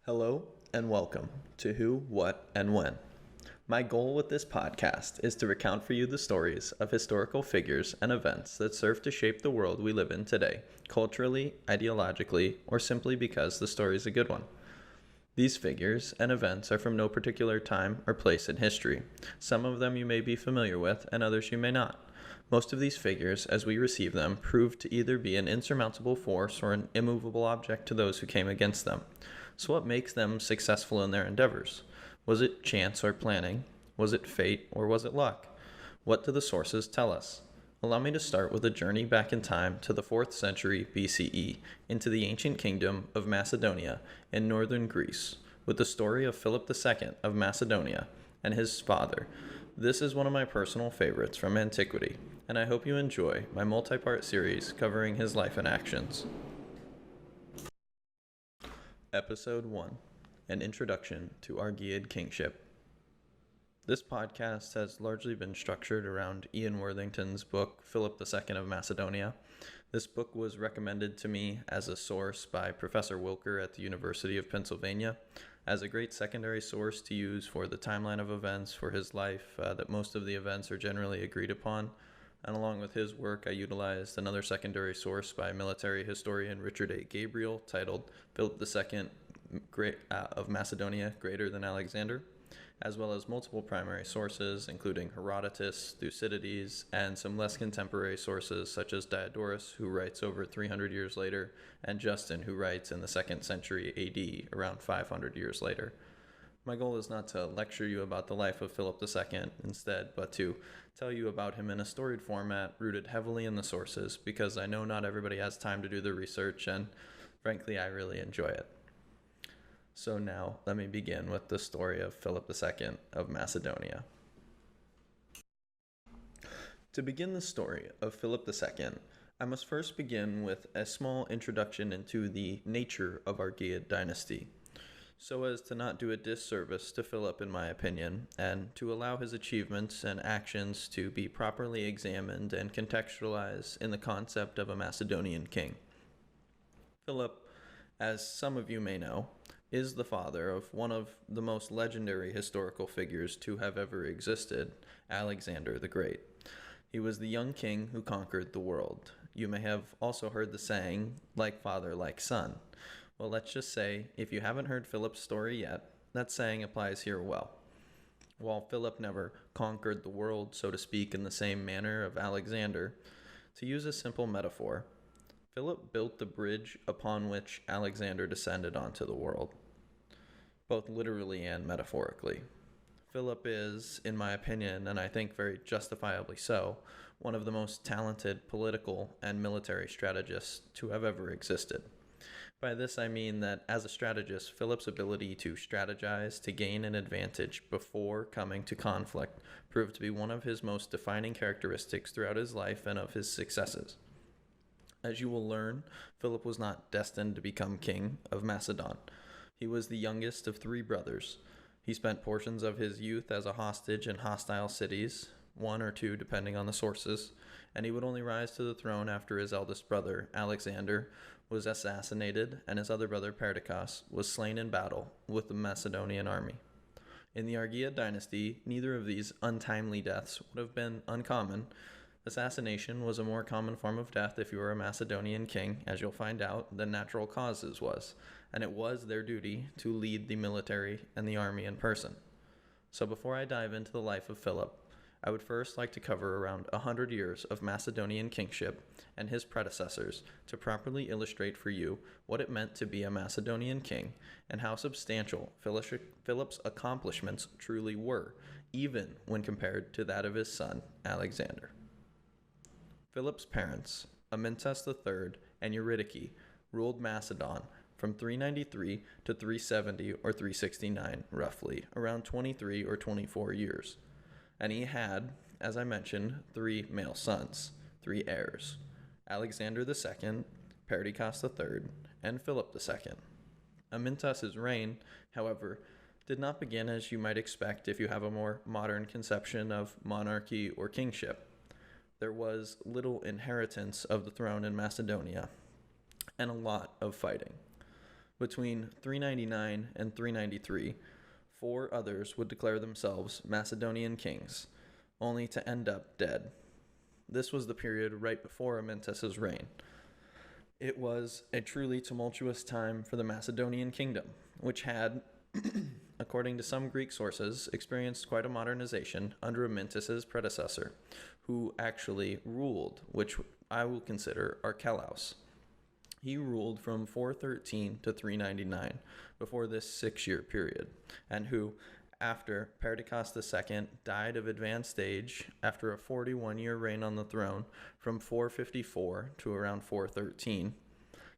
Hello and welcome to Who, What, and When. My goal with this podcast is to recount for you the stories of historical figures and events that serve to shape the world we live in today, culturally, ideologically, or simply because the story is a good one. These figures and events are from no particular time or place in history. Some of them you may be familiar with, and others you may not. Most of these figures, as we receive them, proved to either be an insurmountable force or an immovable object to those who came against them. So what makes them successful in their endeavors? Was it chance or planning? Was it fate or was it luck? What do the sources tell us? Allow me to start with a journey back in time to the 4th century BCE into the ancient kingdom of Macedonia in northern Greece with the story of Philip II of Macedonia and his father. This is one of my personal favorites from antiquity, and I hope you enjoy my multi-part series covering his life and actions. Episode 1, An Introduction to Argead Kingship. This podcast has largely been structured around Ian Worthington's book, Philip II of Macedonia. This book was recommended to me as a source by Professor Wilker at the University of Pennsylvania as a great secondary source to use for the timeline of events for his life, that most of the events are generally agreed upon. And along with his work, I utilized another secondary source by military historian Richard A. Gabriel titled Philip II of Macedonia Greater Than Alexander, as well as multiple primary sources, including Herodotus, Thucydides, and some less contemporary sources such as Diodorus, who writes over 300 years later, and Justin, who writes in the 2nd century AD, around 500 years later. My goal is not to lecture you about the life of Philip II instead, but to tell you about him in a storied format rooted heavily in the sources, because I know not everybody has time to do the research, and frankly, I really enjoy it. So now, let me begin with the story of Philip II of Macedonia. To begin the story of Philip II, I must first begin with a small introduction into the nature of Argead Dynasty, so as to not do a disservice to Philip in my opinion, and to allow his achievements and actions to be properly examined and contextualized in the concept of a Macedonian king. Philip, as some of you may know, is the father of one of the most legendary historical figures to have ever existed, Alexander the Great. He was the young king who conquered the world. You may have also heard the saying, like father, like son. Well, let's just say, if you haven't heard Philip's story yet, that saying applies here well. While Philip never conquered the world, so to speak, in the same manner of Alexander, to use a simple metaphor, Philip built the bridge upon which Alexander descended onto the world, both literally and metaphorically. Philip is, in my opinion, and I think very justifiably so, one of the most talented political and military strategists to have ever existed. By this I mean that as a strategist, Philip's ability to strategize to gain an advantage before coming to conflict proved to be one of his most defining characteristics throughout his life and of his successes. As you will learn, Philip was not destined to become king of Macedon. He was the youngest of 3 brothers. He spent portions of his youth as a hostage in hostile cities, 1 or 2 depending on the sources, and he would only rise to the throne after his eldest brother, Alexander, was assassinated and his other brother, Perdiccas, was slain in battle with the Macedonian army. In the Argead Dynasty, neither of these untimely deaths would have been uncommon. Assassination was a more common form of death if you were a Macedonian king, as you'll find out, than natural causes was, and it was their duty to lead the military and the army in person. So before I dive into the life of Philip, I would first like to cover around 100 years of Macedonian kingship and his predecessors to properly illustrate for you what it meant to be a Macedonian king and how substantial Philip's accomplishments truly were, even when compared to that of his son, Alexander. Philip's parents, Amyntas III and Eurydice, ruled Macedon from 393 to 370 or 369, roughly, around 23 or 24 years. And he had, as I mentioned, 3 male sons, 3 heirs, Alexander II, Perdiccas III, and Philip II. Amyntas's reign, however, did not begin as you might expect if you have a more modern conception of monarchy or kingship. There was little inheritance of the throne in Macedonia, and a lot of fighting. Between 399 and 393, 4 others would declare themselves Macedonian kings, only to end up dead. This was the period right before Amyntas's reign. It was a truly tumultuous time for the Macedonian kingdom, which had, according to some Greek sources, experienced quite a modernization under Amyntas's predecessor, who actually ruled, which I will consider Archelaus. He ruled from 413 to 399 before this 6-year period, and who, after Perdiccas II died of advanced age after a 41-year reign on the throne from 454 to around 413,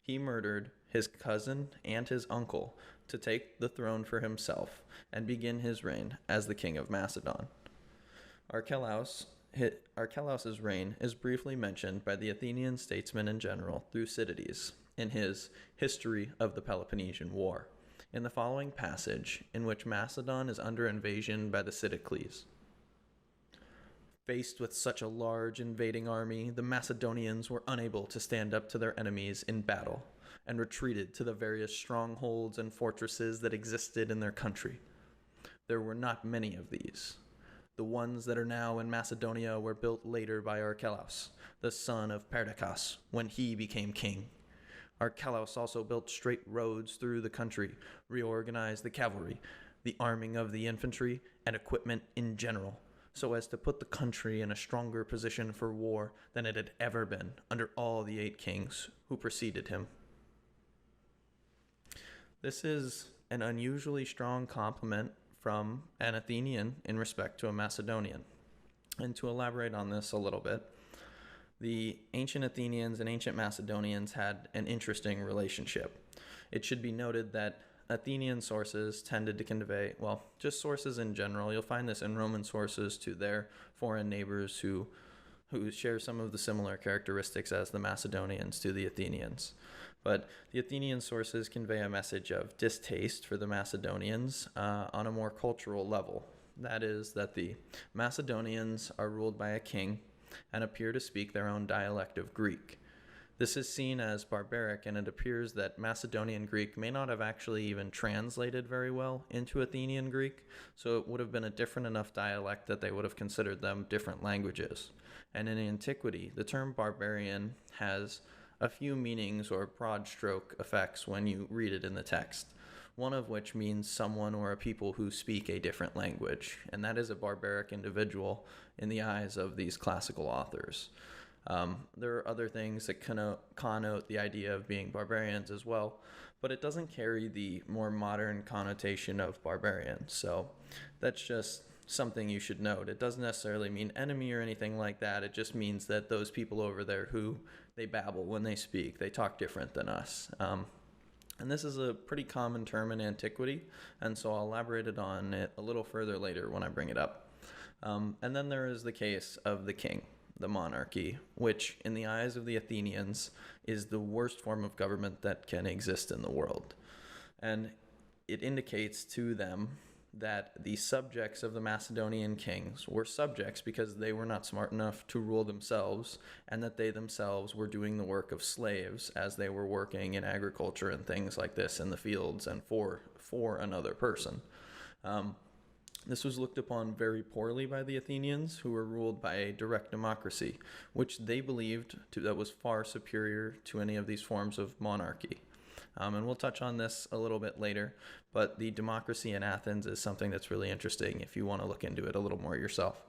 he murdered his cousin and his uncle to take the throne for himself and begin his reign as the king of Macedon. Archelaus's reign is briefly mentioned by the Athenian statesman and general Thucydides in his History of the Peloponnesian War, in the following passage, in which Macedon is under invasion by the Cyclades. Faced with such a large invading army, the Macedonians were unable to stand up to their enemies in battle, and retreated to the various strongholds and fortresses that existed in their country. There were not many of these. The ones that are now in Macedonia were built later by Archelaus, the son of Perdiccas, when he became king. Archelaus also built straight roads through the country, reorganized the cavalry, the arming of the infantry, and equipment in general, so as to put the country in a stronger position for war than it had ever been under all the 8 kings who preceded him. This is an unusually strong compliment from an Athenian in respect to a Macedonian. And to elaborate on this a little bit, the ancient Athenians and ancient Macedonians had an interesting relationship. It should be noted that Athenian sources tended to convey, well, just sources in general. You'll find this in Roman sources to their foreign neighbors who share some of the similar characteristics as the Macedonians to the Athenians. But the Athenian sources convey a message of distaste for the Macedonians on a more cultural level. That is, that the Macedonians are ruled by a king and appear to speak their own dialect of Greek. This is seen as barbaric, and it appears that Macedonian Greek may not have actually even translated very well into Athenian Greek, so it would have been a different enough dialect that they would have considered them different languages. And in antiquity, the term barbarian has a few meanings or broad stroke effects when you read it in the text, one of which means someone or a people who speak a different language, and that is a barbaric individual in the eyes of these classical authors. There are other things that connote the idea of being barbarians as well, but it doesn't carry the more modern connotation of barbarian, so that's just something you should note. It doesn't necessarily mean enemy or anything like that. It just means that those people over there who they babble when they speak, they talk different than us. And this is a pretty common term in antiquity, and so I'll elaborate on it a little further later when I bring it up. And then there is the case of the king, the monarchy, which in the eyes of the Athenians is the worst form of government that can exist in the world. And it indicates to them that the subjects of the Macedonian kings were subjects because they were not smart enough to rule themselves, and that they themselves were doing the work of slaves as they were working in agriculture and things like this in the fields and for another person. This was looked upon very poorly by the Athenians, who were ruled by a direct democracy, which they believed that was far superior to any of these forms of monarchy. And we'll touch on this a little bit later, but the democracy in Athens is something that's really interesting if you want to look into it a little more yourself.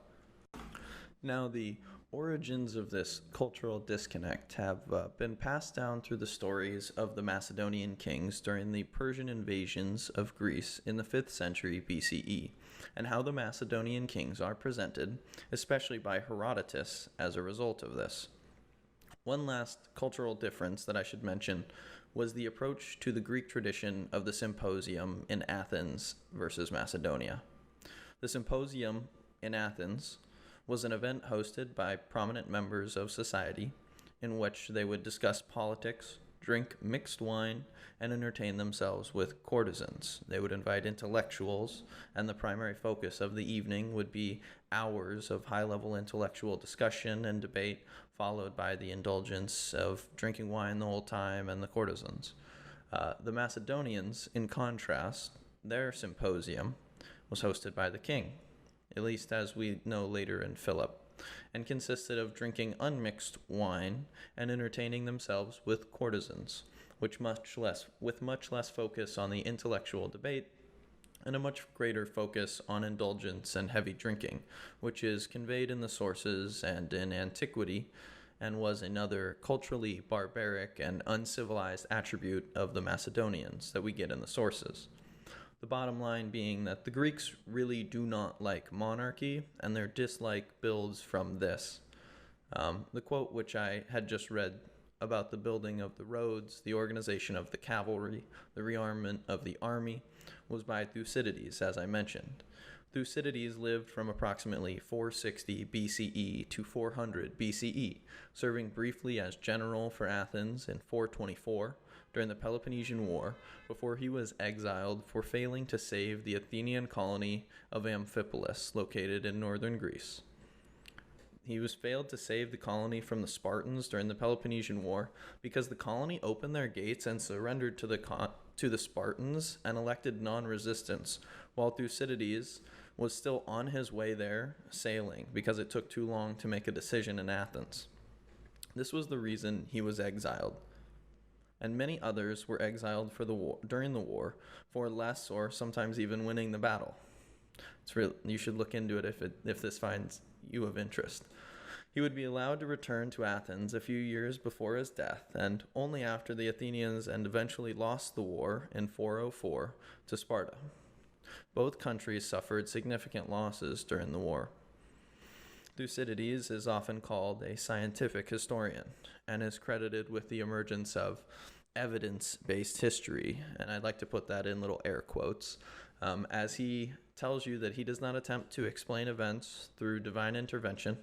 Now, the origins of this cultural disconnect have been passed down through the stories of the Macedonian kings during the Persian invasions of Greece in the 5th century BCE, and how the Macedonian kings are presented, especially by Herodotus, as a result of this. One last cultural difference that I should mention was the approach to the Greek tradition of the symposium in Athens versus Macedonia. The symposium in Athens was an event hosted by prominent members of society in which they would discuss politics, drink mixed wine, and entertain themselves with courtesans. They would invite intellectuals, and the primary focus of the evening would be hours of high-level intellectual discussion and debate, followed by the indulgence of drinking wine the whole time and the courtesans. The Macedonians, in contrast, their symposium was hosted by the king, at least as we know later in Philip, and consisted of drinking unmixed wine and entertaining themselves with courtesans, with much less focus on the intellectual debate and a much greater focus on indulgence and heavy drinking, which is conveyed in the sources and in antiquity, and was another culturally barbaric and uncivilized attribute of the Macedonians that we get in the sources. The bottom line being that the Greeks really do not like monarchy, and their dislike builds from this. The quote which I had just read about the building of the roads, the organization of the cavalry, the rearmament of the army, was by Thucydides, as I mentioned. Thucydides lived from approximately 460 BCE to 400 BCE, serving briefly as general for Athens in 424 during the Peloponnesian War, before he was exiled for failing to save the Athenian colony of Amphipolis, located in northern Greece. He was failed to save the colony from the Spartans during the Peloponnesian War because the colony opened their gates and surrendered to the Spartans and elected non-resistance, while Thucydides was still on his way there sailing because it took too long to make a decision in Athens. This was the reason he was exiled. And many others were exiled during the war for less or sometimes even winning the battle. You should look into it if this finds you of interest. He would be allowed to return to Athens a few years before his death, and only after the Athenians and eventually lost the war in 404 to Sparta. Both countries suffered significant losses during the war. Thucydides is often called a scientific historian and is credited with the emergence of evidence-based history, and I'd like to put that in little air quotes, as he tells you that he does not attempt to explain events through divine intervention,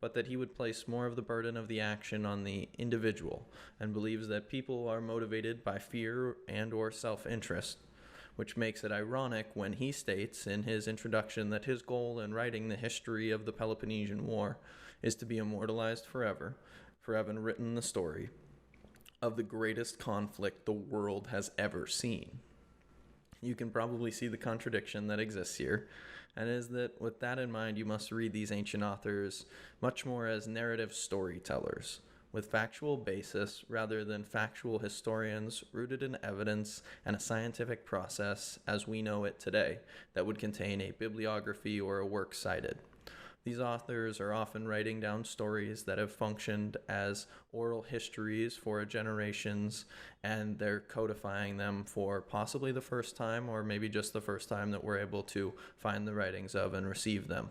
but that he would place more of the burden of the action on the individual, and believes that people are motivated by fear and or self-interest, which makes it ironic when he states in his introduction that his goal in writing the history of the Peloponnesian War is to be immortalized forever, for having written the story of the greatest conflict the world has ever seen. You can probably see the contradiction that exists here, and is that with that in mind, you must read these ancient authors much more as narrative storytellers, with factual basis rather than factual historians rooted in evidence and a scientific process as we know it today that would contain a bibliography or a work cited. These authors are often writing down stories that have functioned as oral histories for generations, and they're codifying them for possibly the first time, or maybe just the first time that we're able to find the writings of and receive them.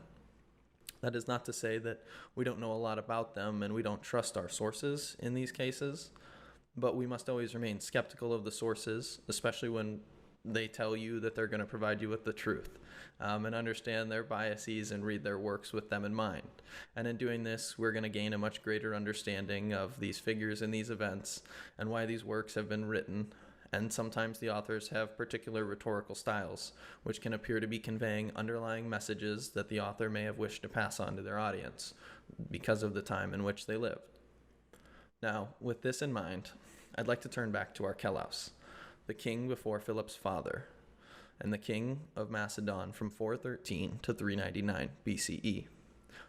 That is not to say that we don't know a lot about them and we don't trust our sources in these cases, but we must always remain skeptical of the sources, especially when they tell you that they're going to provide you with the truth, and understand their biases and read their works with them in mind. And in doing this, we're going to gain a much greater understanding of these figures and these events and why these works have been written. And sometimes the authors have particular rhetorical styles, which can appear to be conveying underlying messages that the author may have wished to pass on to their audience because of the time in which they lived. Now, with this in mind, I'd like to turn back to Archelaus, the king before Philip's father, and the king of Macedon from 413 to 399 BCE,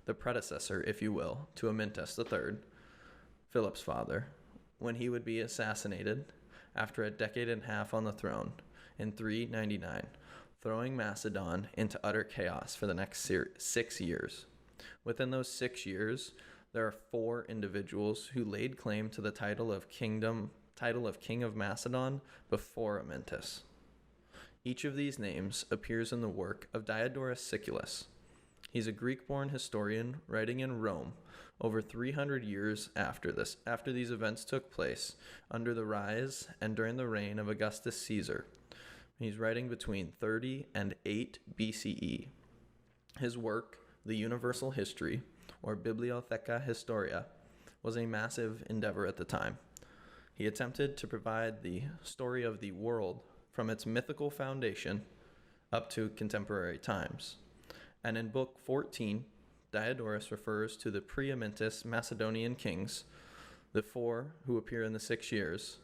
the predecessor, if you will, to Amyntas III, Philip's father, when he would be assassinated after a decade and a half on the throne in 399, throwing Macedon into utter chaos for the next 6 years. Within those 6 years, there are 4 individuals who laid claim to the title of King of Macedon before Amyntas. Each of these names appears in the work of Diodorus Siculus. He's a Greek-born historian writing in Rome over 300 years after these events took place, under the rise and during the reign of Augustus Caesar. He's writing between 30 and 8 BCE. His work, The Universal History, or Bibliotheca Historia, was a massive endeavor at the time. He attempted to provide the story of the world from its mythical foundation up to contemporary times. And in Book 14, Diodorus refers to the pre-Amyntas Macedonian kings, the 4 who appear in the 6 years,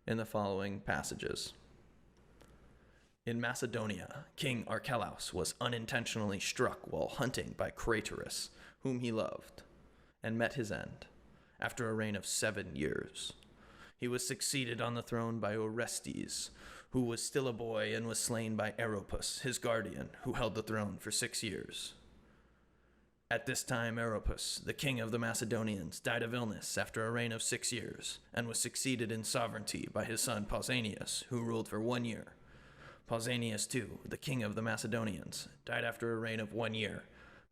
in the following passages. In Macedonia, King Archelaus was unintentionally struck while hunting by Craterus, whom he loved, and met his end, after a reign of 7 years. He was succeeded on the throne by Orestes, who was still a boy and was slain by Aeropus, his guardian, who held the throne for 6 years. At this time, Aeropus, the king of the Macedonians, died of illness after a reign of 6 years, and was succeeded in sovereignty by his son Pausanias, who ruled for 1 year. Pausanias, too, the king of the Macedonians, died after a reign of 1 year,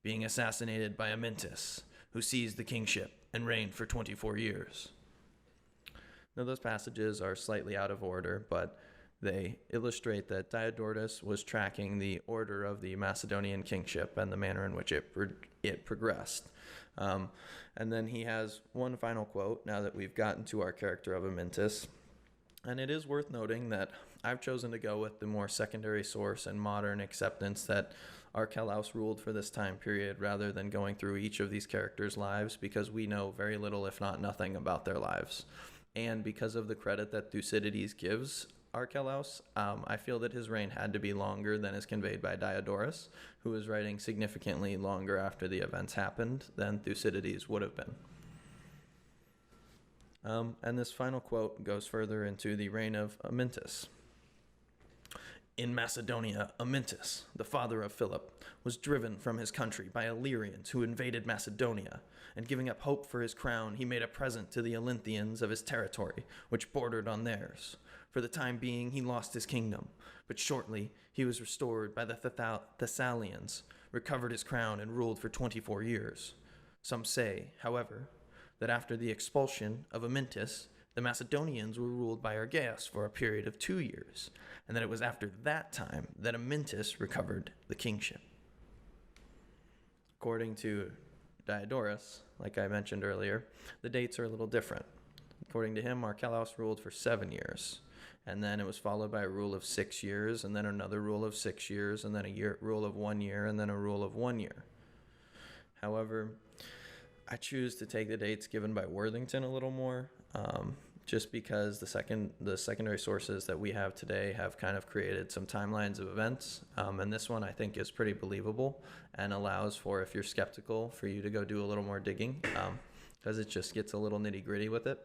being assassinated by Amyntas, who seized the kingship and reigned for 24 years. Now, those passages are slightly out of order, but they illustrate that Diodorus was tracking the order of the Macedonian kingship and the manner in which it progressed. And then he has one final quote, now that we've gotten to our character of Amyntas. And it is worth noting that I've chosen to go with the more secondary source and modern acceptance that Archelaus ruled for this time period rather than going through each of these characters' lives, because we know very little, if not nothing, about their lives. And because of the credit that Thucydides gives Archelaus, I feel that his reign had to be longer than is conveyed by Diodorus, who was writing significantly longer after the events happened than Thucydides would have been. And this final quote goes further into the reign of Amyntas. In Macedonia, Amyntas, the father of Philip, was driven from his country by Illyrians who invaded Macedonia, and giving up hope for his crown, he made a present to the Olynthians of his territory, which bordered on theirs. For the time being, he lost his kingdom, but shortly he was restored by the Thessalians, recovered his crown, and ruled for 24 years. Some say, however, that after the expulsion of Amyntas, the Macedonians were ruled by Argead for a period of 2 years, and that it was after that time that Amyntas recovered the kingship. According to Diodorus, like I mentioned earlier, the dates are a little different. According to him, Archelaus ruled for 7 years, and then it was followed by a rule of 6 years, and then another rule of 6 years, and then a rule of 1 year, and then a rule of 1 year. However, I choose to take the dates given by Worthington a little more, just because the secondary sources that we have today have kind of created some timelines of events, and this one I think is pretty believable and allows for, if you're skeptical, for you to go do a little more digging, because it just gets a little nitty-gritty with it.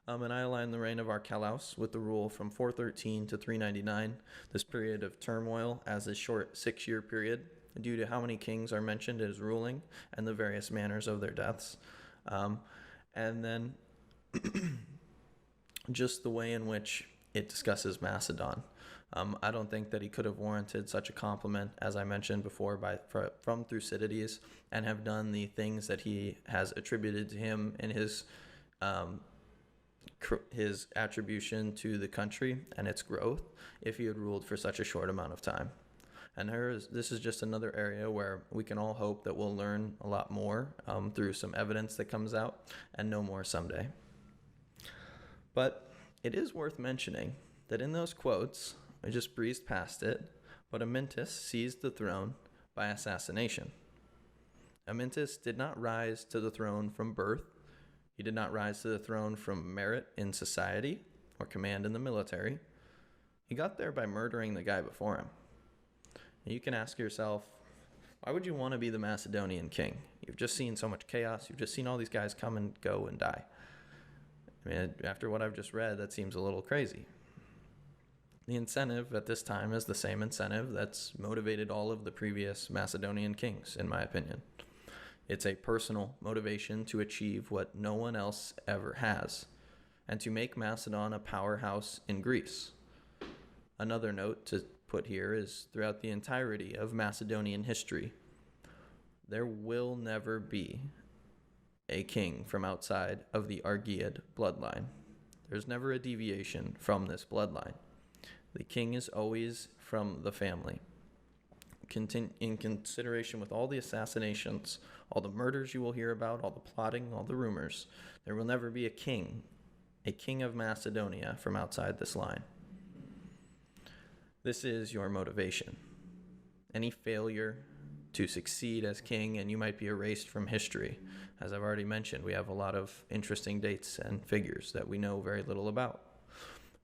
And I align the reign of Archelaus with the rule from 413 to 399, this period of turmoil, as a short 6-year period, due to how many kings are mentioned as ruling and the various manners of their deaths. And then just the way in which it discusses Macedon. I don't think that he could have warranted such a compliment, as I mentioned before, from Thucydides, and have done the things that he has attributed to him in his attribution to the country and its growth, if he had ruled for such a short amount of time. And this is just another area where we can all hope that we'll learn a lot more through some evidence that comes out and know more someday. But it is worth mentioning that in those quotes, I just breezed past it, but Amyntas seized the throne by assassination. Amyntas did not rise to the throne from birth. He did not rise to the throne from merit in society or command in the military. He got there by murdering the guy before him. You can ask yourself, why would you want to be the Macedonian king? You've just seen so much chaos. You've just seen all these guys come and go and die. I mean, after what I've just read, that seems a little crazy. The incentive at this time is the same incentive that's motivated all of the previous Macedonian kings, in my opinion. It's a personal motivation to achieve what no one else ever has, and to make Macedon a powerhouse in Greece. Another note to put here is throughout the entirety of Macedonian history, there will never be a king from outside of the Argead bloodline. There's never a deviation from this bloodline. The king is always from the family. In consideration with all the assassinations, all the murders you will hear about, all the plotting, all the rumors, there will never be a king of Macedonia from outside this line. This is your motivation. Any failure to succeed as king, and you might be erased from history. As I've already mentioned, we have a lot of interesting dates and figures that we know very little about.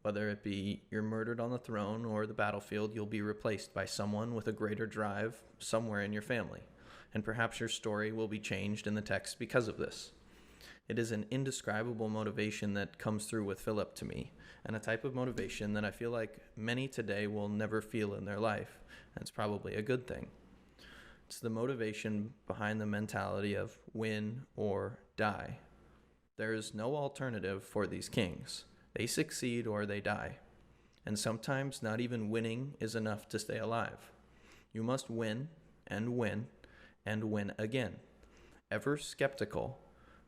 Whether it be you're murdered on the throne or the battlefield, you'll be replaced by someone with a greater drive somewhere in your family, and perhaps your story will be changed in the text because of this. It is an indescribable motivation that comes through with Philip to me, and a type of motivation that I feel like many today will never feel in their life, and it's probably a good thing. It's the motivation behind the mentality of win or die. There is no alternative for these kings. They succeed or they die. And sometimes not even winning is enough to stay alive. You must win and win and win again, ever skeptical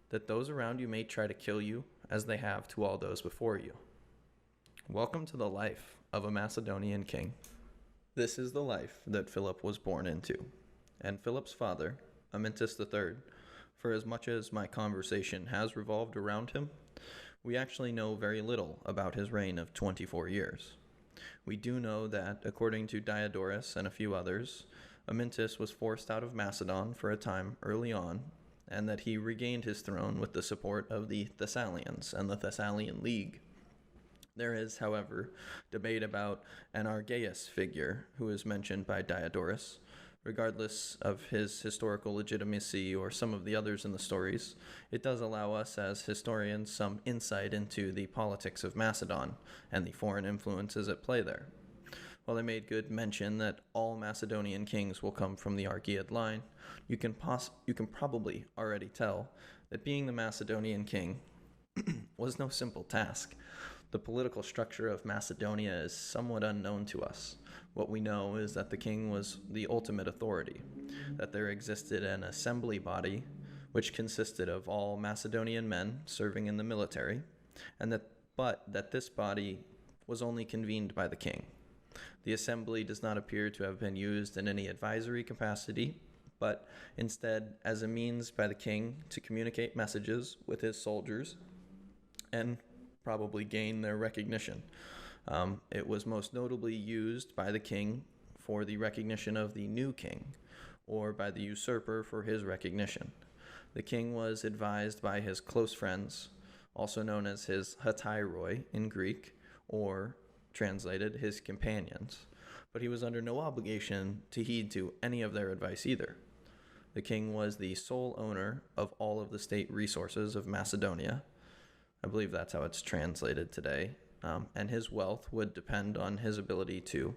that those around you may try to kill you as they have to all those before you. Welcome to the life of a Macedonian king. This is the life that Philip was born into. And Philip's father, Amyntas III, for as much as my conversation has revolved around him, we actually know very little about his reign of 24 years. We do know that, according to Diodorus and a few others, Amyntas was forced out of Macedon for a time early on, and that he regained his throne with the support of the Thessalians and the Thessalian League. There is, however, debate about an Argeas figure who is mentioned by Diodorus. Regardless of his historical legitimacy or some of the others in the stories, it does allow us as historians some insight into the politics of Macedon and the foreign influences at play there. While they made good mention that all Macedonian kings will come from the Argead line, you can probably already tell that being the Macedonian king was no simple task. The political structure of Macedonia is somewhat unknown to us. What we know is that the king was the ultimate authority, that there existed an assembly body which consisted of all Macedonian men serving in the military, and that this body was only convened by the king. The assembly does not appear to have been used in any advisory capacity, but instead as a means by the king to communicate messages with his soldiers and probably gain their recognition. It was most notably used by the king for the recognition of the new king, or by the usurper for his recognition. The king was advised by his close friends, also known as his hetairoi in Greek, or translated, his companions, but he was under no obligation to heed to any of their advice either. The king was the sole owner of all of the state resources of Macedonia. I believe that's how it's translated today. And his wealth would depend on his ability to,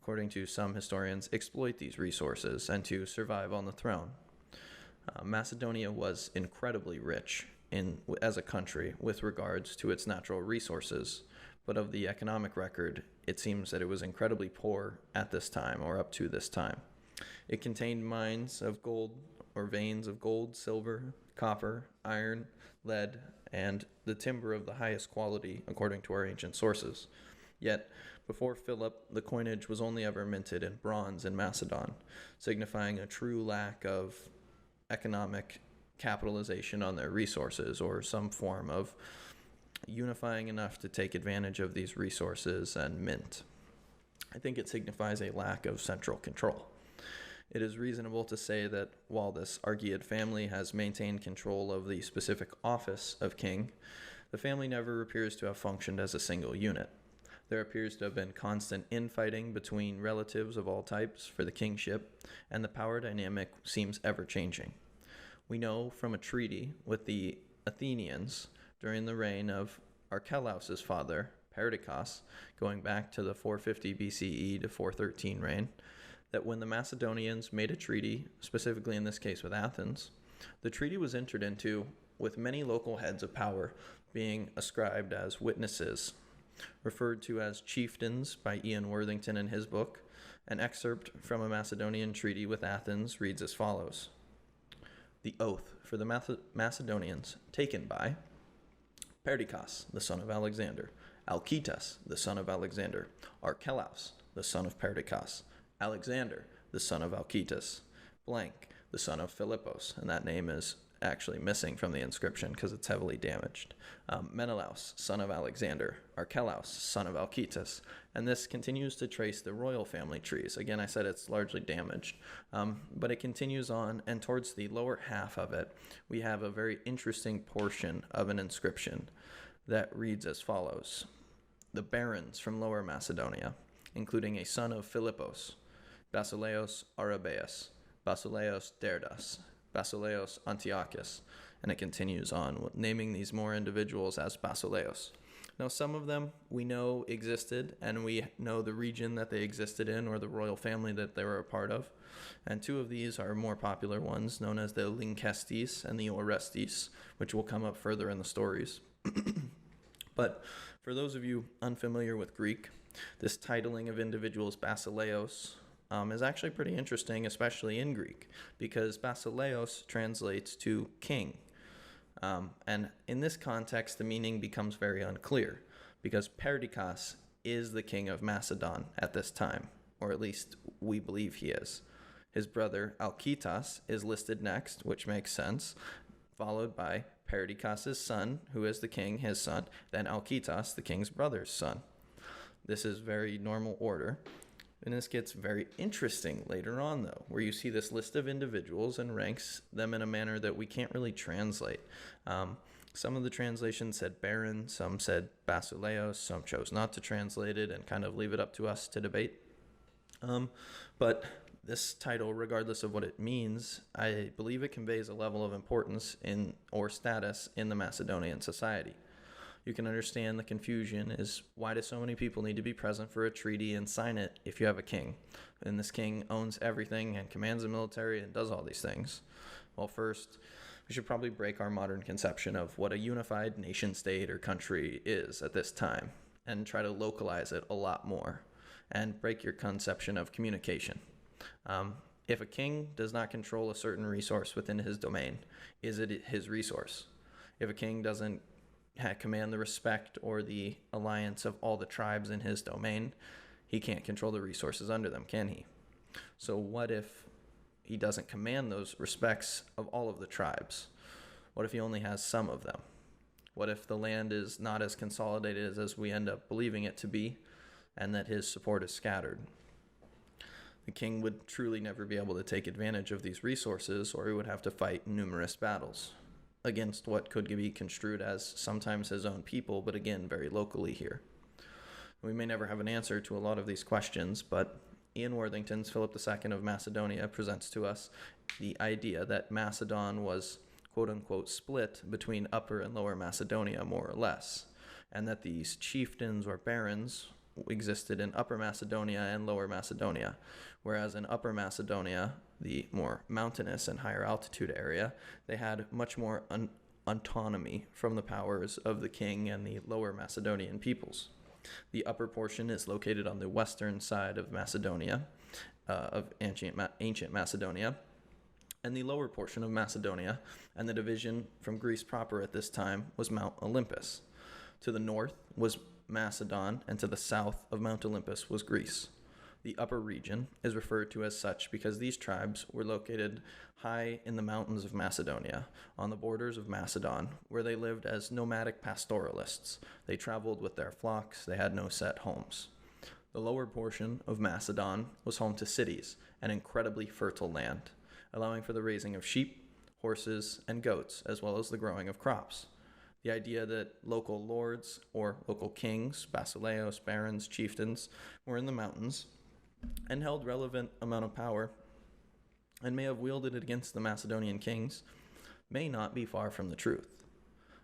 according to some historians, exploit these resources and to survive on the throne. Macedonia was incredibly rich as a country with regards to its natural resources, but of the economic record, it seems that it was incredibly poor at this time, or up to this time. It contained mines of gold, or veins of gold, silver, copper, iron, lead, and the timber of the highest quality, according to our ancient sources. Yet, before Philip, the coinage was only ever minted in bronze in Macedon, signifying a true lack of economic capitalization on their resources, or some form of unifying enough to take advantage of these resources and mint. I think it signifies a lack of central control. It is reasonable to say that while this Argead family has maintained control of the specific office of king, the family never appears to have functioned as a single unit. There appears to have been constant infighting between relatives of all types for the kingship, and the power dynamic seems ever-changing. We know from a treaty with the Athenians during the reign of Archelaus's father, Perdiccas, going back to the 450 BCE to 413 reign, that when the Macedonians made a treaty, specifically in this case with Athens, the treaty was entered into with many local heads of power being ascribed as witnesses. Referred to as chieftains by Ian Worthington in his book, an excerpt from a Macedonian treaty with Athens reads as follows: "The oath for the Macedonians taken by Perdiccas, the son of Alexander, Alcetas, the son of Alexander, Archelaus, the son of Perdiccas, Alexander, the son of Alcetas, blank, the son of Philippos," and that name is actually missing from the inscription because it's heavily damaged. Menelaus, son of Alexander, Archelaus, son of Alcetas, and this continues to trace the royal family trees. Again, I said it's largely damaged, but it continues on, and towards the lower half of it, we have a very interesting portion of an inscription that reads as follows: the barons from Lower Macedonia, including a son of Philippos, Basileus Arabeus, Basileus Derdas, Basileus Antiochus, and it continues on with naming these more individuals as Basileus. Now, some of them we know existed, and we know the region that they existed in or the royal family that they were a part of. And two of these are more popular ones, known as the Lynkestes and the Orestes, which will come up further in the stories. But for those of you unfamiliar with Greek, this titling of individuals Basileos is actually pretty interesting, especially in Greek, because Basileos translates to king. And in this context, the meaning becomes very unclear, because Perdiccas is the king of Macedon at this time, or at least we believe he is. His brother Alcetas is listed next, which makes sense, followed by Perdiccas' son, who is the king, his son, then Alcetas, the king's brother's son. This is very normal order. And this gets very interesting later on, though, where you see this list of individuals and ranks them in a manner that we can't really translate. Some of the translations said baron, some said basileos, some chose not to translate it and kind of leave it up to us to debate. But this title, regardless of what it means, I believe it conveys a level of importance in or status in the Macedonian society. You can understand the confusion is, why do so many people need to be present for a treaty and sign it if you have a king? And this king owns everything and commands the military and does all these things. Well, first, we should probably break our modern conception of what a unified nation state or country is at this time and try to localize it a lot more and break your conception of communication. If a king does not control a certain resource within his domain, is it his resource? If a king doesn't command the respect or the alliance of all the tribes in his domain, he can't control the resources under them, can he? So what if he doesn't command those respects of all of the tribes? What if he only has some of them? What if the land is not as consolidated as we end up believing it to be, and that his support is scattered? The king would truly never be able to take advantage of these resources, or he would have to fight numerous battles against what could be construed as sometimes his own people, but again, very locally here. We may never have an answer to a lot of these questions, but Ian Worthington's Philip II of Macedonia presents to us the idea that Macedon was quote-unquote split between Upper and Lower Macedonia, more or less, and that these chieftains or barons existed in Upper Macedonia and Lower Macedonia, whereas in Upper Macedonia, the more mountainous and higher altitude area, they had much more autonomy from the powers of the king and the Lower Macedonian peoples. The upper portion is located on the western side of Macedonia, of ancient Macedonia, and the lower portion of Macedonia and the division from Greece proper at this time was Mount Olympus. To the north was Macedon, and to the south of Mount Olympus was Greece. The upper region is referred to as such because these tribes were located high in the mountains of Macedonia, on the borders of Macedon, where they lived as nomadic pastoralists. They traveled with their flocks, they had no set homes. The lower portion of Macedon was home to cities and incredibly fertile land, allowing for the raising of sheep, horses, and goats, as well as the growing of crops. The idea that local lords or local kings, basileos, barons, chieftains, were in the mountains and held relevant amount of power and may have wielded it against the Macedonian kings may not be far from the truth.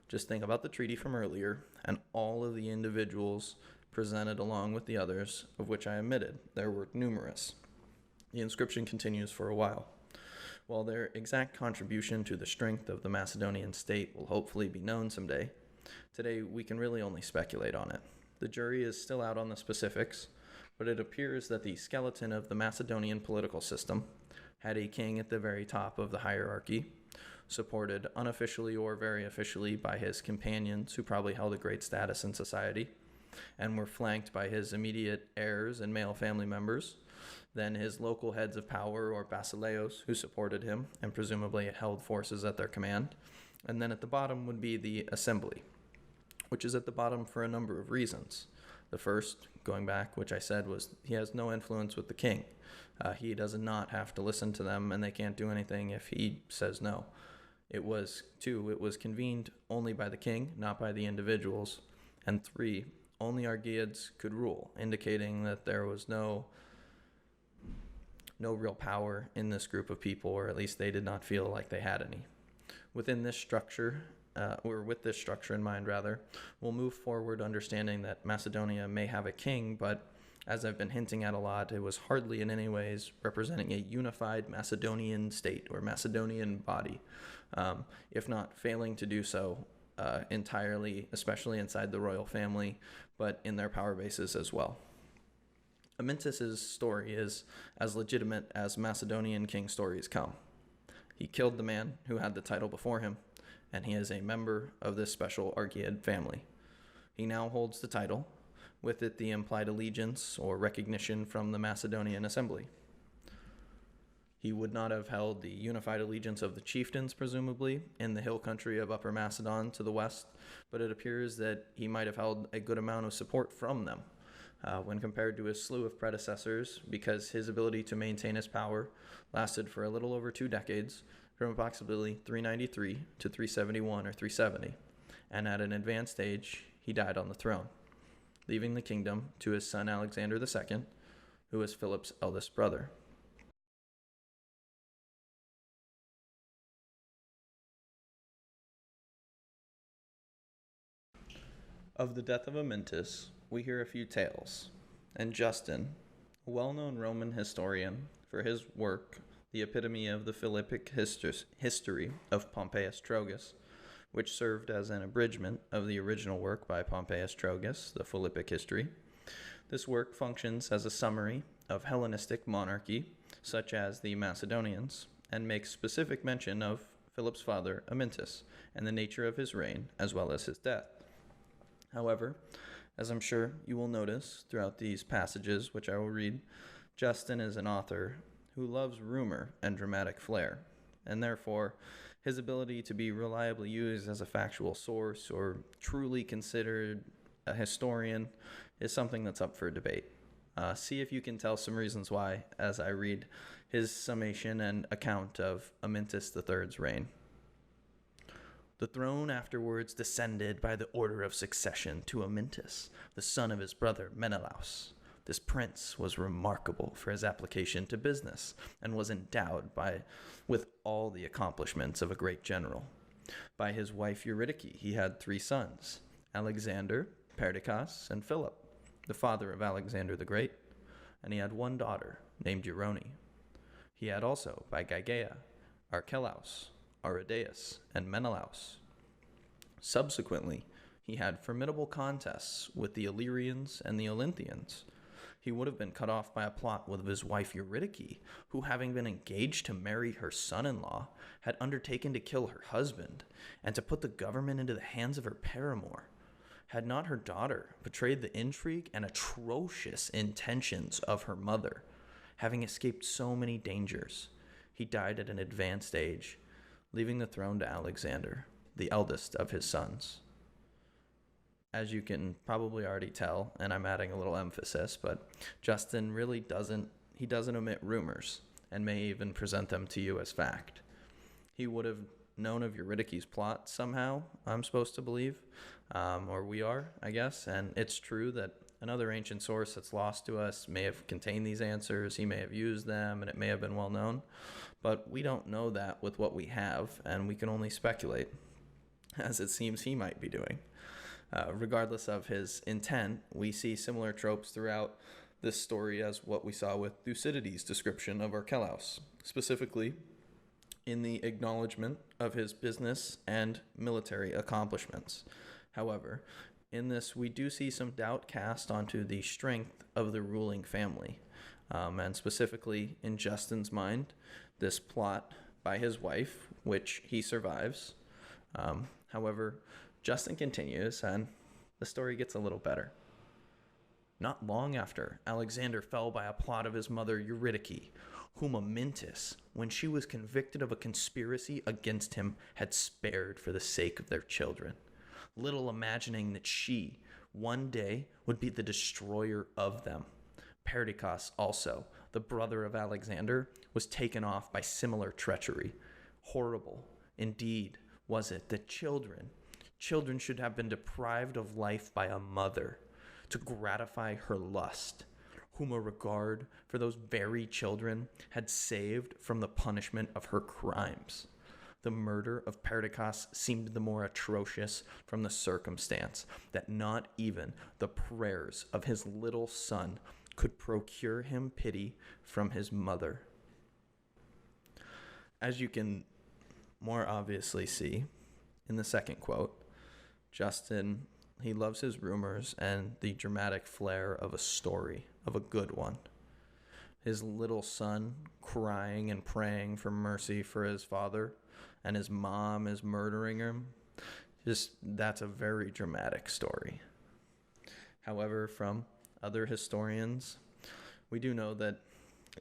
Just think about the treaty from earlier and all of the individuals presented along with the others, of which I omitted. There were numerous. The inscription continues for a while. While their exact contribution to the strength of the Macedonian state will hopefully be known someday, today we can really only speculate on it. The jury is still out on the specifics, but it appears that the skeleton of the Macedonian political system had a king at the very top of the hierarchy, supported unofficially or very officially by his companions who probably held a great status in society, and were flanked by his immediate heirs and male family members, then his local heads of power or basileos who supported him and presumably held forces at their command, and then at the bottom would be the assembly, which is at the bottom for a number of reasons. The first, going back, which I said, was he has no influence with the king. He does not have to listen to them, and they can't do anything if he says no. It was convened only by the king, not by the individuals. And 3, only Argeads could rule, indicating that there was no real power in this group of people, or at least they did not feel like they had any. Within this structure, or with this structure in mind, rather, we'll move forward understanding that Macedonia may have a king, but as I've been hinting at a lot, it was hardly in any ways representing a unified Macedonian state or Macedonian body, if not failing to do so entirely, especially inside the royal family, but in their power bases as well. Amyntas' story is as legitimate as Macedonian king stories come. He killed the man who had the title before him, and he is a member of this special Argead family. He now holds the title, with it the implied allegiance or recognition from the Macedonian assembly. He would not have held the unified allegiance of the chieftains, presumably, in the hill country of Upper Macedon to the west, but it appears that he might have held a good amount of support from them when compared to his slew of predecessors, because his ability to maintain his power lasted for a little over 2 decades, from approximately 393 to 371 or 370, and at an advanced age, he died on the throne, leaving the kingdom to his son Alexander II, who was Philip's eldest brother. Of the death of Amyntas, we hear a few tales, and Justin, a well-known Roman historian for his work, The Epitome of the Philippic History of Pompeius Trogus, which served as an abridgment of the original work by Pompeius Trogus, the Philippic History. This work functions as a summary of Hellenistic monarchy, such as the Macedonians, and makes specific mention of Philip's father, Amyntas, and the nature of his reign, as well as his death. However, as I'm sure you will notice throughout these passages, which I will read, Justin is an author who loves rumor and dramatic flair, and therefore his ability to be reliably used as a factual source or truly considered a historian is something that's up for debate. See if you can tell some reasons why as I read his summation and account of Amyntas III's reign. The throne afterwards descended by the order of succession to Amyntas, the son of his brother Menelaus. This prince was remarkable for his application to business and was endowed with all the accomplishments of a great general. By his wife Eurydice, he had 3 sons, Alexander, Perdiccas, and Philip, the father of Alexander the Great, and he had 1 daughter named Eurone. He had also, by Gygaea, Archelaus, Aridaeus, and Menelaus. Subsequently, he had formidable contests with the Illyrians and the Olynthians. He would have been cut off by a plot with his wife Eurydice, who, having been engaged to marry her son-in-law, had undertaken to kill her husband and to put the government into the hands of her paramour. Had not her daughter betrayed the intrigue and atrocious intentions of her mother, having escaped so many dangers, he died at an advanced age, leaving the throne to Alexander, the eldest of his sons. As you can probably already tell, and I'm adding a little emphasis, but Justin really doesn't omit rumors, and may even present them to you as fact. He would have known of Eurydice's plot somehow, I'm supposed to believe, or we are, I guess, and it's true that another ancient source that's lost to us may have contained these answers, he may have used them, and it may have been well known, but we don't know that with what we have, and we can only speculate, as it seems he might be doing. Regardless of his intent, we see similar tropes throughout this story as what we saw with Thucydides' description of Archelaus, specifically in the acknowledgement of his business and military accomplishments. However, in this, we do see some doubt cast onto the strength of the ruling family, and specifically in Justin's mind, this plot by his wife, which he survives. However, Justin continues, and the story gets a little better. Not long after, Alexander fell by a plot of his mother Eurydice, whom Amyntas, when she was convicted of a conspiracy against him, had spared for the sake of their children, little imagining that she, one day, would be the destroyer of them. Perdiccas also, the brother of Alexander, was taken off by similar treachery. Horrible, indeed, was it that children should have been deprived of life by a mother, to gratify her lust, whom a regard for those very children had saved from the punishment of her crimes. The murder of Perdiccas seemed the more atrocious from the circumstance that not even the prayers of his little son could procure him pity from his mother. As you can more obviously see in the second quote, Justin, he loves his rumors and the dramatic flair of a story, of a good one. His little son crying and praying for mercy for his father, and his mom is murdering him. That's a very dramatic story. However, from other historians, we do know that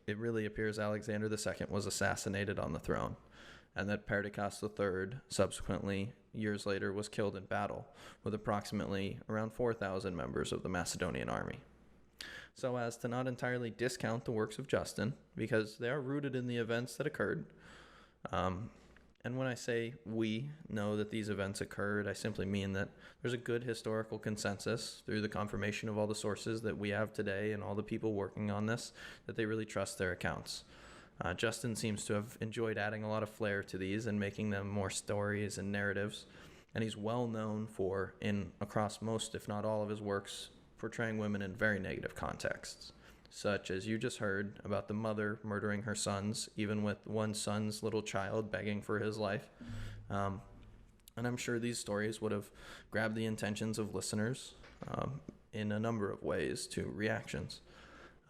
it really appears Alexander II was assassinated on the throne, and that Perdiccas III subsequently, years later, was killed in battle with approximately around 4,000 members of the Macedonian army. So as to not entirely discount the works of Justin, because they are rooted in the events that occurred, and when I say we know that these events occurred, I simply mean that there's a good historical consensus through the confirmation of all the sources that we have today and all the people working on this, that they really trust their accounts. Justin seems to have enjoyed adding a lot of flair to these and making them more stories and narratives, and he's well known for, across most, if not all of his works, portraying women in very negative contexts, such as you just heard about the mother murdering her sons, even with one son's little child begging for his life. And I'm sure these stories would have grabbed the intentions of listeners in a number of ways to reactions.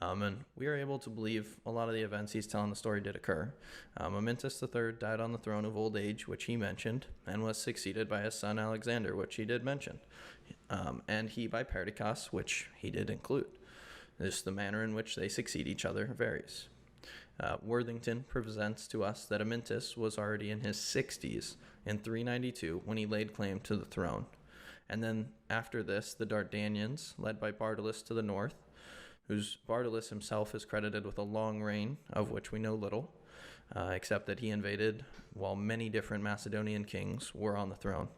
And we are able to believe a lot of the events he's telling the story did occur. Amyntas III died on the throne of old age, which he mentioned, and was succeeded by his son Alexander, which he did mention, and he by Perdiccas, which he did include. Just the manner in which they succeed each other varies. Worthington presents to us that Amyntas was already in his 60s in 392 when he laid claim to the throne. And then after this, the Dardanians, led by Bardalus to the north, whose Bardalus himself is credited with a long reign, of which we know little, except that he invaded while many different Macedonian kings were on the throne.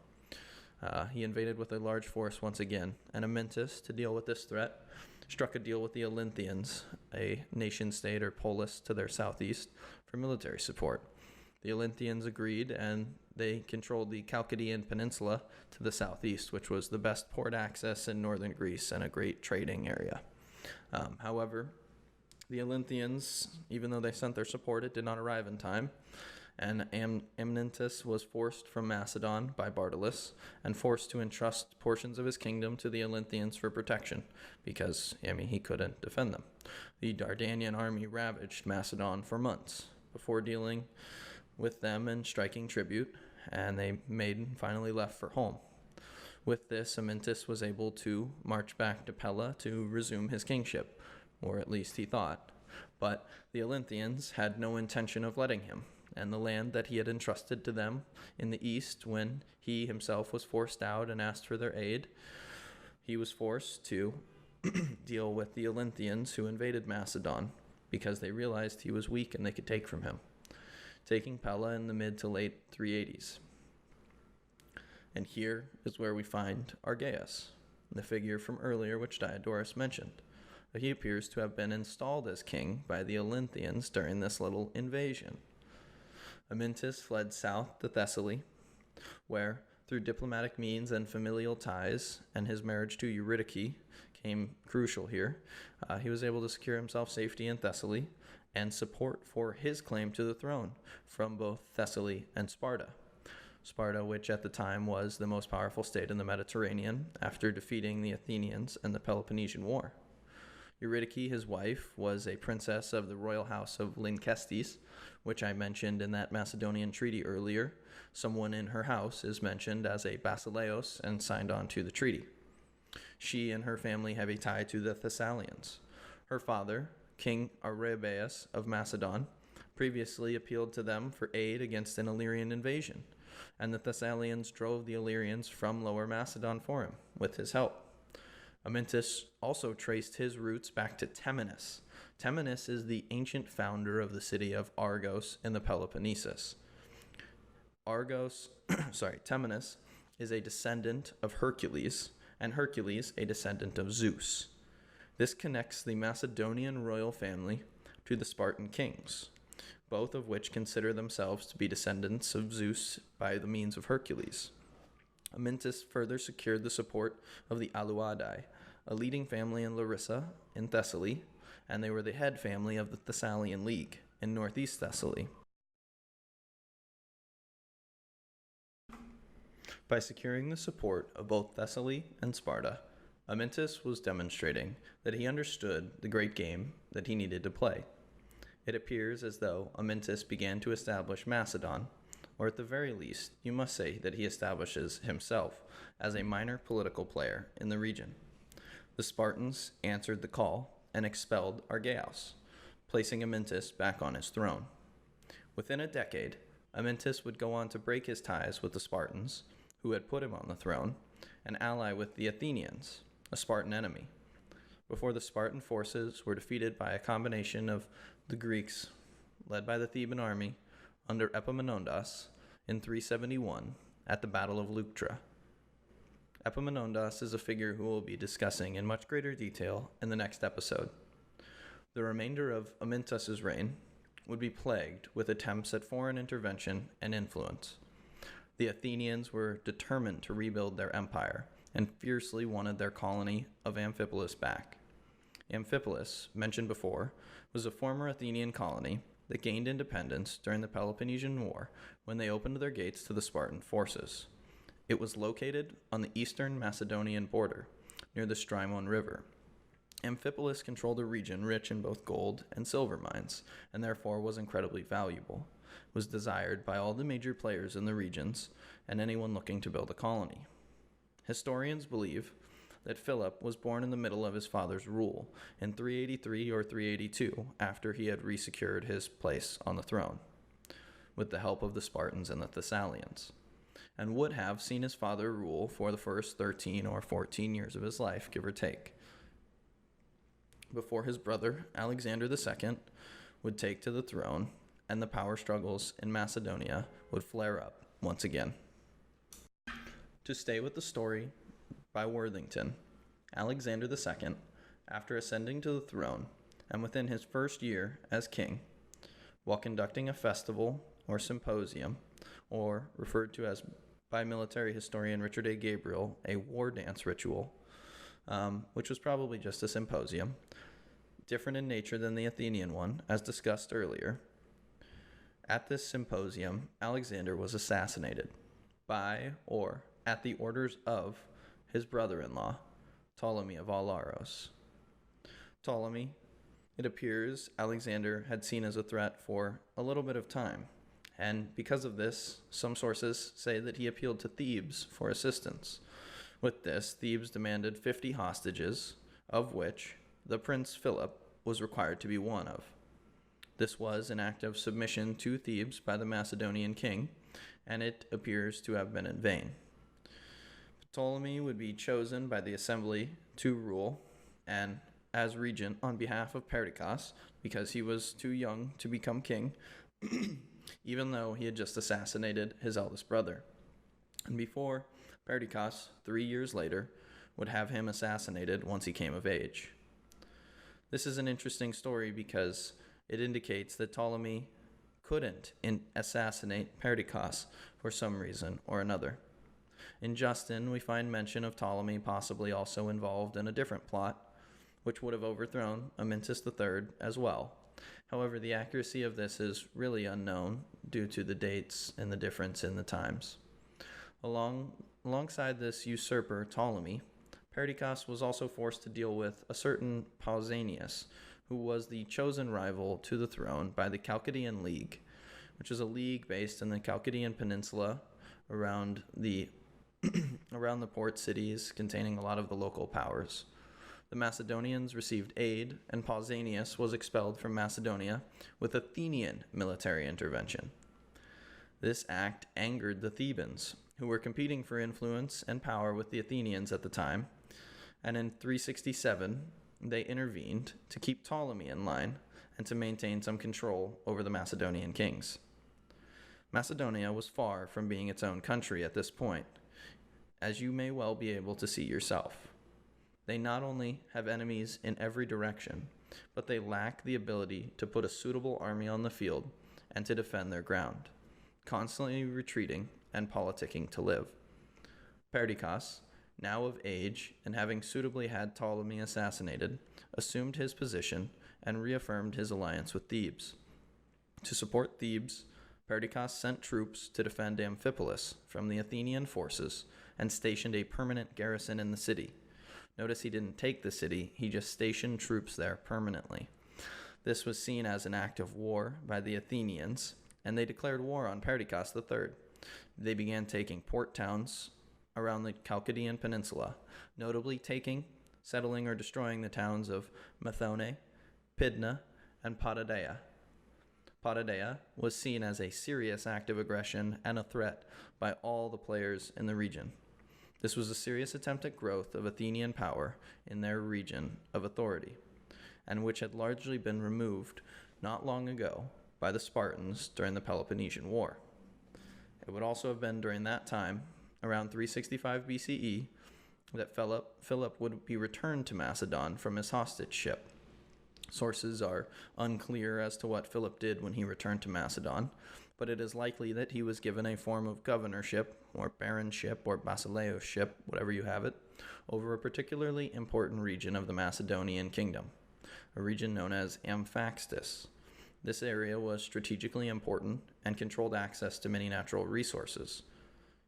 He invaded with a large force once again, and Amyntas, to deal with this threat, struck a deal with the Olynthians, a nation-state or polis to their southeast, for military support. The Olynthians agreed, and they controlled the Chalcidian Peninsula to the southeast, which was the best port access in northern Greece and a great trading area. However, the Olynthians, even though they sent their support, it did not arrive in time, and Amyntas was forced from Macedon by Bardalus and forced to entrust portions of his kingdom to the Olynthians for protection because, he couldn't defend them. The Dardanian army ravaged Macedon for months before dealing with them and striking tribute, and they finally left for home. With this, Amyntas was able to march back to Pella to resume his kingship, or at least he thought. But the Olynthians had no intention of letting him, and the land that he had entrusted to them in the east when he himself was forced out and asked for their aid, he was forced to deal with the Olynthians who invaded Macedon because they realized he was weak and they could take from him, taking Pella in the mid to late 380s. And here is where we find Argeas, the figure from earlier which Diodorus mentioned. He appears to have been installed as king by the Olynthians during this little invasion. Amyntas fled south to Thessaly, where, through diplomatic means and familial ties, and his marriage to Eurydice came crucial here, he was able to secure himself safety in Thessaly and support for his claim to the throne from both Thessaly and Sparta. Sparta, which at the time was the most powerful state in the Mediterranean after defeating the Athenians in the Peloponnesian War. Eurydice, his wife, was a princess of the royal house of Lynkestis, which I mentioned in that Macedonian treaty earlier. Someone in her house is mentioned as a basileos and signed on to the treaty. She and her family have a tie to the Thessalians. Her father, King Argead of Macedon, previously appealed to them for aid against an Illyrian invasion, and the Thessalians drove the Illyrians from Lower Macedon for him, with his help. Amyntas also traced his roots back to Temenus. Temenus is the ancient founder of the city of Argos in the Peloponnesus. Temenus is a descendant of Hercules and Hercules, a descendant of Zeus. This connects the Macedonian royal family to the Spartan kings, both of which consider themselves to be descendants of Zeus by the means of Hercules. Amyntas further secured the support of the Aleuadae, a leading family in Larissa in Thessaly, and they were the head family of the Thessalian League in northeast Thessaly. By securing the support of both Thessaly and Sparta, Amyntas was demonstrating that he understood the great game that he needed to play. It appears as though Amyntas began to establish Macedon, or at the very least, you must say that he establishes himself as a minor political player in the region. The Spartans answered the call and expelled Argeas, placing Amyntas back on his throne. Within a decade, Amyntas would go on to break his ties with the Spartans, who had put him on the throne, and ally with the Athenians, a Spartan enemy, before the Spartan forces were defeated by a combination of the Greeks, led by the Theban army, under Epaminondas in 371 at the Battle of Leuctra. Epaminondas is a figure who we'll be discussing in much greater detail in the next episode. The remainder of Amyntas's reign would be plagued with attempts at foreign intervention and influence. The Athenians were determined to rebuild their empire and fiercely wanted their colony of Amphipolis back. Amphipolis, mentioned before, was a former Athenian colony that gained independence during the Peloponnesian War when they opened their gates to the Spartan forces. It was located on the eastern Macedonian border, near the Strymon River. Amphipolis controlled a region rich in both gold and silver mines, and therefore was incredibly valuable. It was desired by all the major players in the regions and anyone looking to build a colony. Historians believe that Philip was born in the middle of his father's rule in 383 or 382 after he had resecured his place on the throne, with the help of the Spartans and the Thessalians, and would have seen his father rule for the first 13 or 14 years of his life, give or take, before his brother Alexander II would take to the throne and the power struggles in Macedonia would flare up once again. To stay with the story by Worthington, Alexander II, after ascending to the throne, and within his first year as king, while conducting a festival or symposium, or referred to as by military historian Richard A. Gabriel, a war dance ritual, which was probably just a symposium, different in nature than the Athenian one, as discussed earlier. At this symposium, Alexander was assassinated by, or at the orders of, his brother-in-law, Ptolemy of Alaros. Ptolemy, it appears, Alexander had seen as a threat for a little bit of time, and because of this, some sources say that he appealed to Thebes for assistance. With this, Thebes demanded 50 hostages, of which the Prince Philip was required to be one of. This was an act of submission to Thebes by the Macedonian king, and it appears to have been in vain. Ptolemy would be chosen by the assembly to rule, and as regent on behalf of Perdiccas, because he was too young to become king, even though he had just assassinated his eldest brother. And before Perdiccas, 3 years later, would have him assassinated once he came of age. This is an interesting story because it indicates that Ptolemy couldn't assassinate Perdiccas for some reason or another. In Justin, we find mention of Ptolemy possibly also involved in a different plot, which would have overthrown Amyntas III as well. However, the accuracy of this is really unknown due to the dates and the difference in the times. Alongside this usurper Ptolemy, Perdiccas was also forced to deal with a certain Pausanias, who was the chosen rival to the throne by the Chalcidian League, which is a league based in the Chalcidian Peninsula around the port cities containing a lot of the local powers. The Macedonians received aid, and Pausanias was expelled from Macedonia with Athenian military intervention. This act angered the Thebans, who were competing for influence and power with the Athenians at the time, and in 367, they intervened to keep Ptolemy in line and to maintain some control over the Macedonian kings. Macedonia was far from being its own country at this point, as you may well be able to see yourself. They not only have enemies in every direction, but they lack the ability to put a suitable army on the field and to defend their ground, constantly retreating and politicking to live. Perdiccas, now of age and having suitably had Ptolemy assassinated, assumed his position and reaffirmed his alliance with Thebes. To support Thebes, Perdiccas sent troops to defend Amphipolis from the Athenian forces and stationed a permanent garrison in the city. Notice he didn't take the city, he just stationed troops there permanently. This was seen as an act of war by the Athenians, and they declared war on Perdiccas III. They began taking port towns around the Chalcidian Peninsula, notably taking, settling, or destroying the towns of Methone, Pydna, and Potidaea. Potidaea was seen as a serious act of aggression and a threat by all the players in the region. This was a serious attempt at growth of Athenian power in their region of authority, and which had largely been removed not long ago by the Spartans during the Peloponnesian War. It would also have been during that time, around 365 BCE, that Philip would be returned to Macedon from his hostage ship. Sources are unclear as to what Philip did when he returned to Macedon, but it is likely that he was given a form of governorship, or baronship, or basileoship, whatever you have it, over a particularly important region of the Macedonian kingdom, a region known as Amphaxtis. This area was strategically important and controlled access to many natural resources.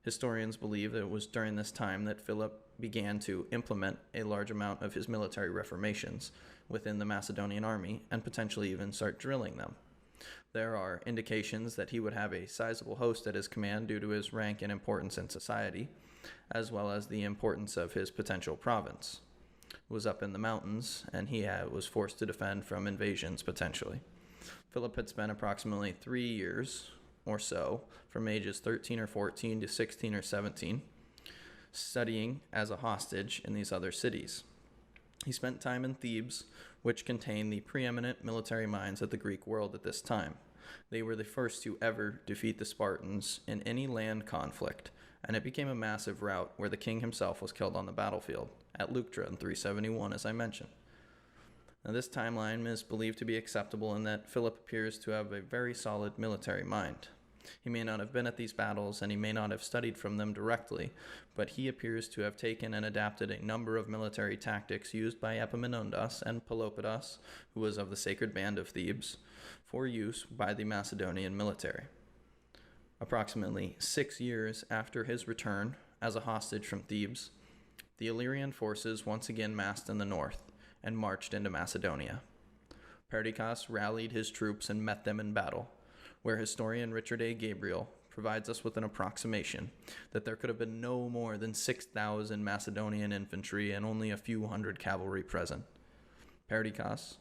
Historians believe that it was during this time that Philip began to implement a large amount of his military reformations within the Macedonian army and potentially even start drilling them. There are indications that he would have a sizable host at his command due to his rank and importance in society, as well as the importance of his potential province. It was up in the mountains, and he was forced to defend from invasions potentially. Philip had spent approximately 3 years or so, from ages 13 or 14 to 16 or 17, studying as a hostage in these other cities. He spent time in Thebes, which contained the preeminent military minds of the Greek world at this time. They were the first to ever defeat the Spartans in any land conflict, and it became a massive rout where the king himself was killed on the battlefield, at Leuctra in 371, as I mentioned. Now, this timeline is believed to be acceptable in that Philip appears to have a very solid military mind. He may not have been at these battles, and he may not have studied from them directly, but he appears to have taken and adapted a number of military tactics used by Epaminondas and Pelopidas, who was of the sacred band of Thebes, for use by the Macedonian military. Approximately 6 years after his return as a hostage from Thebes, the Illyrian forces once again massed in the north and marched into Macedonia. Perdiccas rallied his troops and met them in battle, where historian Richard A. Gabriel provides us with an approximation that there could have been no more than 6,000 Macedonian infantry and only a few hundred cavalry present. Perdiccas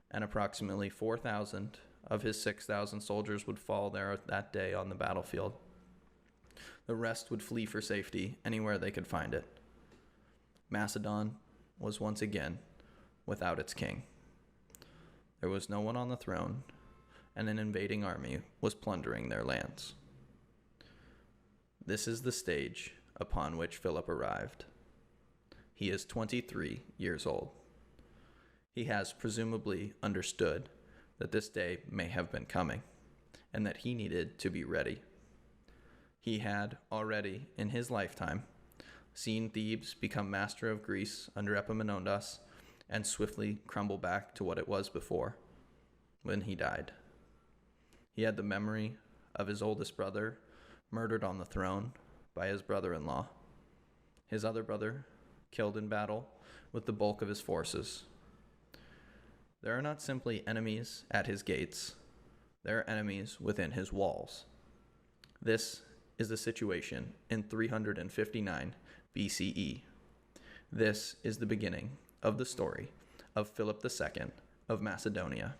and approximately 4,000 of his 6,000 soldiers would fall there that day on the battlefield. The rest would flee for safety anywhere they could find it. Macedon was once again without its king. There was no one on the throne, and an invading army was plundering their lands. This is the stage upon which Philip arrived. He is 23 years old. He has presumably understood that this day may have been coming, and that he needed to be ready. He had already, in his lifetime, seen Thebes become master of Greece under Epaminondas and swiftly crumble back to what it was before, when he died. He had the memory of his oldest brother murdered on the throne by his brother-in-law, his other brother killed in battle with the bulk of his forces. There are not simply enemies at his gates, there are enemies within his walls. This is the situation in 359 BCE. This is the beginning of the story of Philip II of Macedonia.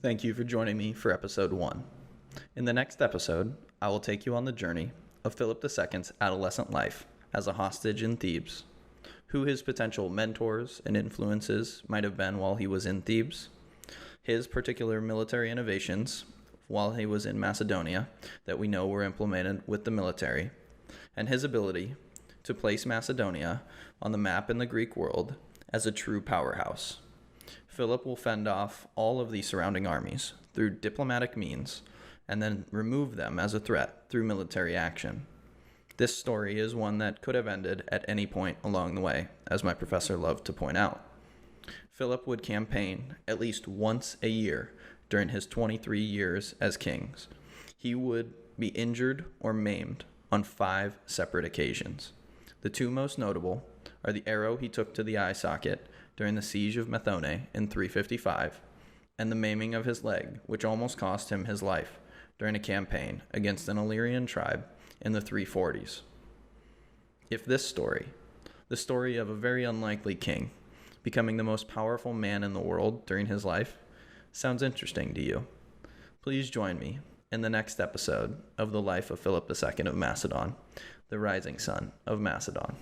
Thank you for joining me for episode 1. In the next episode, I will take you on the journey of Philip II's adolescent life as a hostage in Thebes, who his potential mentors and influences might have been while he was in Thebes, his particular military innovations while he was in Macedonia that we know were implemented with the military, and his ability to place Macedonia on the map in the Greek world as a true powerhouse. Philip will fend off all of the surrounding armies through diplomatic means and then remove them as a threat through military action. This story is one that could have ended at any point along the way, as my professor loved to point out. Philip would campaign at least once a year during his 23 years as king. He would be injured or maimed on 5 separate occasions. The 2 most notable are the arrow he took to the eye socket during the siege of Methone in 355, and the maiming of his leg, which almost cost him his life during a campaign against an Illyrian tribe in the 340s. If this story, the story of a very unlikely king becoming the most powerful man in the world during his life, sounds interesting to you, please join me in the next episode of the life of Philip II of Macedon, the rising son of Macedon.